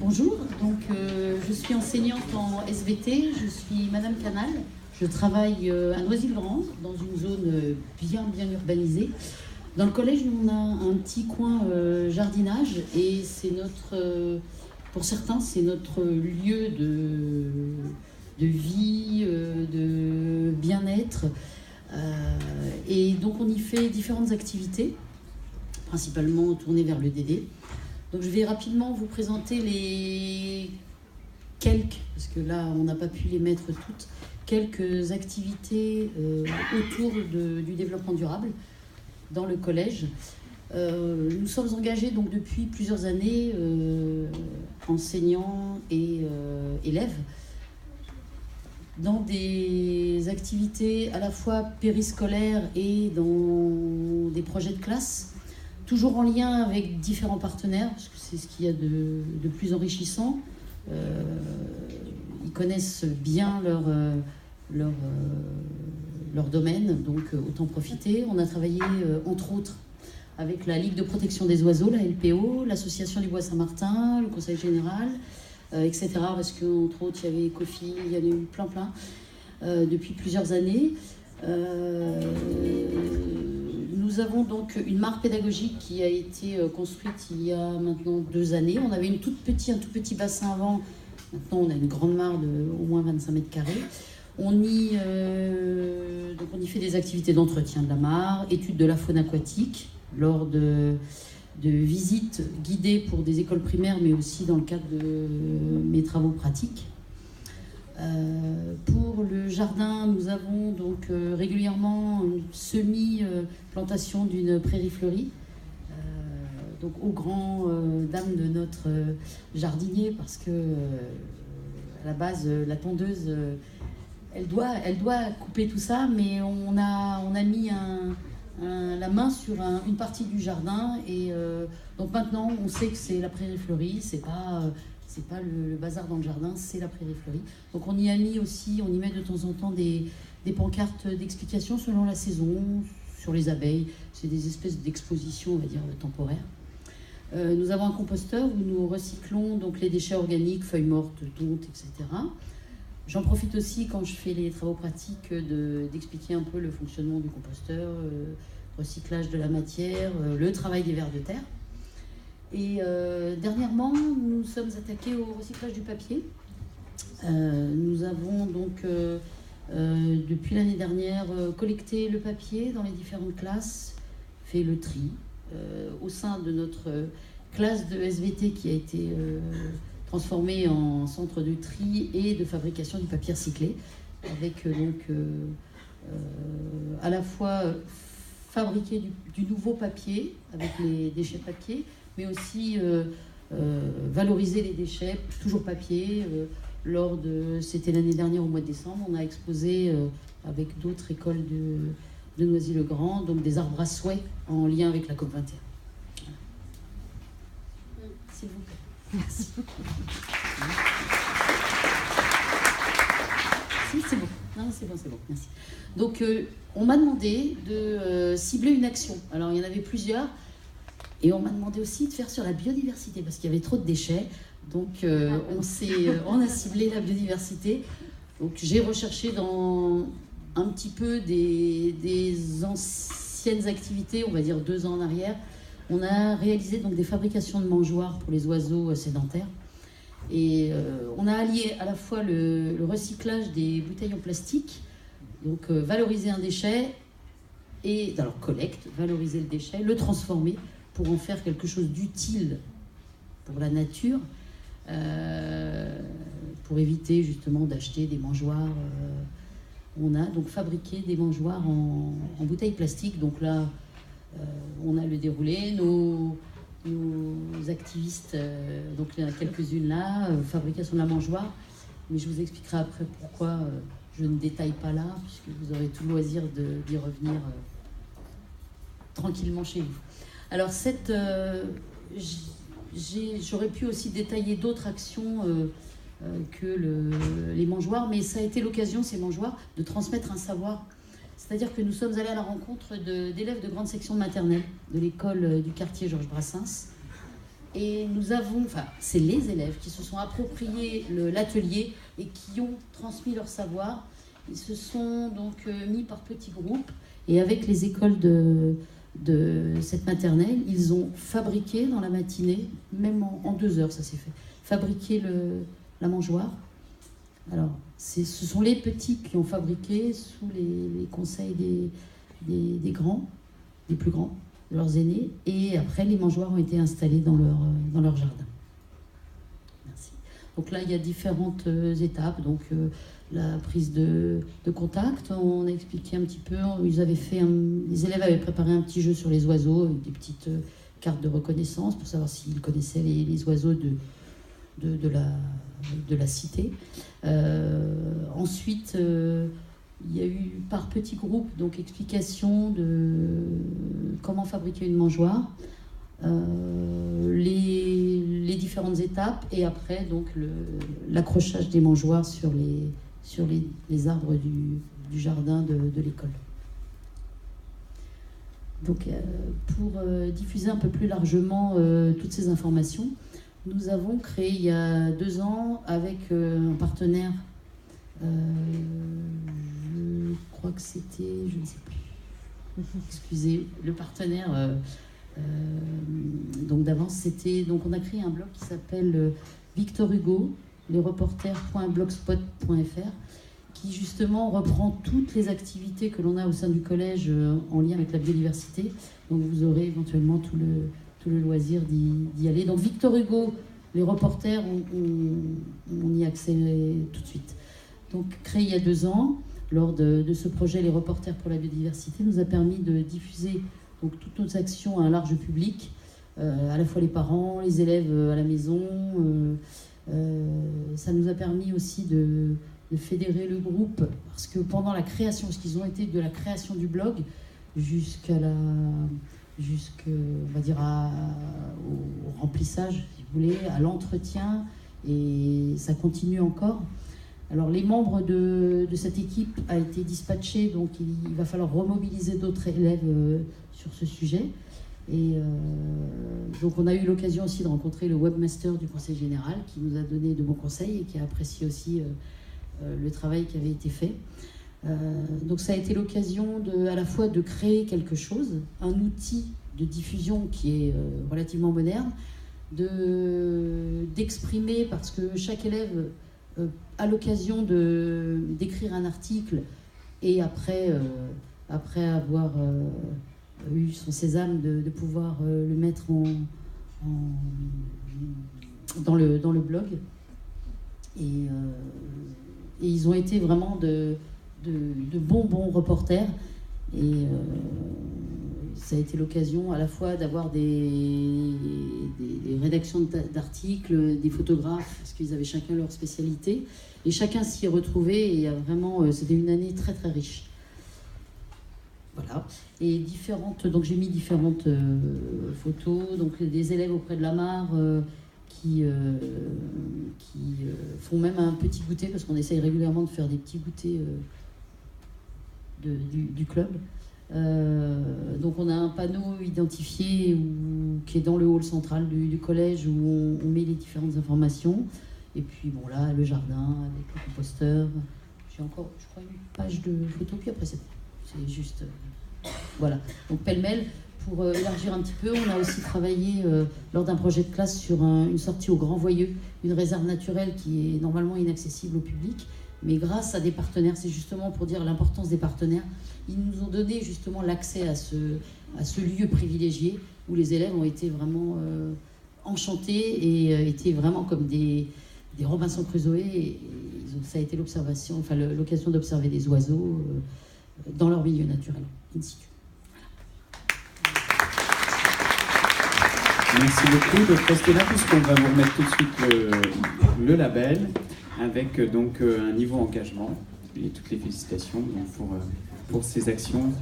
Bonjour, donc je suis enseignante en SVT, je suis Madame Canal. Je travaille à Noisy-le-Grand, dans une zone bien urbanisée. Dans le collège, on a un petit coin jardinage et c'est notre, pour certains, c'est notre lieu de vie, de bien-être. Et donc on y fait différentes activités, principalement tournées vers le DD. Donc je vais rapidement vous présenter les quelques, parce que là on n'a pas pu les mettre toutes, quelques activités autour du développement durable dans le collège. Nous sommes engagés donc depuis plusieurs années, enseignants et élèves, dans des activités à la fois périscolaires et dans des projets de classe, toujours en lien avec différents partenaires, parce que c'est ce qu'il y a de plus enrichissant. Ils connaissent bien leur domaine, donc autant profiter. On a travaillé, entre autres, avec la Ligue de protection des oiseaux, la LPO, l'Association du Bois Saint-Martin, le Conseil général, etc. Parce qu'entre autres, il y avait Ecofi, il y en a eu plein, depuis plusieurs années. Nous avons donc une mare pédagogique qui a été construite il y a maintenant 2 années. On avait un tout petit bassin avant. Maintenant, on a une grande mare de au moins 25 mètres carrés. On y fait des activités d'entretien de la mare, études de la faune aquatique, lors de visites guidées pour des écoles primaires, mais aussi dans le cadre de mes travaux pratiques. Pour le jardin, nous avons donc régulièrement une semi-plantation d'une prairie fleurie, donc aux grands dames de notre jardinier, parce que à la base, la tondeuse, elle doit couper tout ça, mais on a mis la main sur une partie du jardin, et donc maintenant on sait que c'est la prairie fleurie, c'est pas le bazar dans le jardin, c'est la prairie fleurie. Donc on y a mis aussi, on y met de temps en temps des pancartes d'explication selon la saison, sur les abeilles. C'est des espèces d'expositions, on va dire, temporaires. Nous avons un composteur où nous recyclons donc les déchets organiques, feuilles mortes, tontes, etc. J'en profite aussi quand je fais les travaux pratiques d'expliquer un peu le fonctionnement du composteur, recyclage de la matière, le travail des vers de terre. Et dernièrement, nous sommes attaqués au recyclage du papier. Nous avons donc, depuis l'année dernière, collecté le papier dans les différentes classes, fait le tri au sein de notre classe de SVT qui a été transformée en centre de tri et de fabrication du papier recyclé, avec à la fois fabriquer du nouveau papier avec les déchets papier, mais aussi valoriser les déchets, toujours papier. C'était l'année dernière au mois de décembre, on a exposé avec d'autres écoles de Noisy-le-Grand, donc des arbres à souhait en lien avec la COP 21. S'il vous plaît. Merci. Si, c'est bon. Non, c'est bon, merci. Donc, on m'a demandé de cibler une action. Alors, il y en avait plusieurs. Et on m'a demandé aussi de faire sur la biodiversité, parce qu'il y avait trop de déchets. Donc, on a ciblé la biodiversité. Donc, j'ai recherché dans un petit peu des anciennes activités, on va dire 2 ans en arrière. On a réalisé donc des fabrications de mangeoires pour les oiseaux sédentaires. Et on a allié à la fois le recyclage des bouteilles en plastique, donc valoriser un déchet, alors collecte, valoriser le déchet, le transformer pour en faire quelque chose d'utile pour la nature, pour éviter justement d'acheter des mangeoires. On a donc fabriqué des mangeoires en bouteilles plastiques. Donc là, on a le déroulé. Nos activistes, donc il y en a quelques-unes là, fabrication de la mangeoire. Mais je vous expliquerai après pourquoi je ne détaille pas là, puisque vous aurez tout le loisir d'y revenir tranquillement chez vous. Alors, j'aurais pu aussi détailler d'autres actions que les mangeoires, mais ça a été l'occasion, ces mangeoires, de transmettre un savoir. C'est-à-dire que nous sommes allés à la rencontre d'élèves de grande section maternelle de l'école du quartier Georges Brassens. Et nous avons, enfin, c'est les élèves qui se sont appropriés l'atelier et qui ont transmis leur savoir. Ils se sont donc mis par petits groupes et avec les écoles de cette maternelle, ils ont fabriqué dans la matinée, même en 2 heures ça s'est fait, fabriqué la mangeoire. Alors, ce sont les petits qui ont fabriqué sous les conseils des grands, des plus grands, de leurs aînés, et après les mangeoires ont été installées dans leur jardin. Merci. Donc là, il y a différentes étapes. Donc la prise de contact, on a expliqué un petit peu, les élèves avaient préparé un petit jeu sur les oiseaux, avec des petites cartes de reconnaissance pour savoir s'ils connaissaient les oiseaux de la cité. Ensuite, il y a eu par petits groupes donc explication de comment fabriquer une mangeoire, les différentes étapes et après donc l'accrochage des mangeoires sur les arbres du jardin de l'école. Donc pour diffuser un peu plus largement toutes ces informations, nous avons créé il y a 2 ans avec un partenaire, je crois que c'était, je ne sais plus, excusez, le partenaire donc d'avance, c'était, donc on a créé un blog qui s'appelle Victor Hugo, lesreporters.blogspot.fr, qui justement reprend toutes les activités que l'on a au sein du collège en lien avec la biodiversité. Donc vous aurez éventuellement tout le loisir d'y aller. Donc Victor Hugo, les reporters, on y accède tout de suite. Donc créé il y a 2 ans, lors de ce projet Les Reporters pour la biodiversité, nous a permis de diffuser donc, toutes nos actions à un large public, à la fois les parents, les élèves à la maison. Ça nous a permis aussi de fédérer le groupe, parce que pendant la création, parce qu'ils ont été de la création du blog on va dire au remplissage, si vous voulez, à l'entretien, et ça continue encore. Alors les membres de cette équipe a été dispatchés, donc il va falloir remobiliser d'autres élèves sur ce sujet. Et donc on a eu l'occasion aussi de rencontrer le webmaster du Conseil général qui nous a donné de bons conseils et qui a apprécié aussi le travail qui avait été fait. Donc ça a été l'occasion à la fois de créer quelque chose, un outil de diffusion qui est relativement moderne, d'exprimer, parce que chaque élève a l'occasion d'écrire un article et après avoir eu son sésame de pouvoir le mettre dans le blog. Et ils ont été vraiment de bons reporters. Et ça a été l'occasion à la fois d'avoir des rédactions d'articles, des photographes, parce qu'ils avaient chacun leur spécialité. Et chacun s'y est retrouvé. Et vraiment, c'était une année très très riche. Voilà. Et donc j'ai mis différentes photos, donc des élèves auprès de la mare qui font même un petit goûter, parce qu'on essaye régulièrement de faire des petits goûters du club. Donc on a un panneau identifié qui est dans le hall central du collège où on met les différentes informations. Et puis bon là, le jardin avec le composteur. J'ai encore, je crois, une page de photos, puis après c'est juste... Voilà, donc pêle-mêle. Pour élargir un petit peu, on a aussi travaillé lors d'un projet de classe sur une sortie au Grand Voyeux, une réserve naturelle qui est normalement inaccessible au public, mais grâce à des partenaires, c'est justement pour dire l'importance des partenaires, ils nous ont donné justement l'accès à ce lieu privilégié où les élèves ont été vraiment enchantés et étaient vraiment comme des Robinson Crusoe, et ça a été l'occasion d'observer des oiseaux dans leur milieu naturel, in situ. Merci beaucoup de rester là, puisqu'on va vous remettre tout de suite le label avec donc un niveau engagement et toutes les félicitations donc, pour ces actions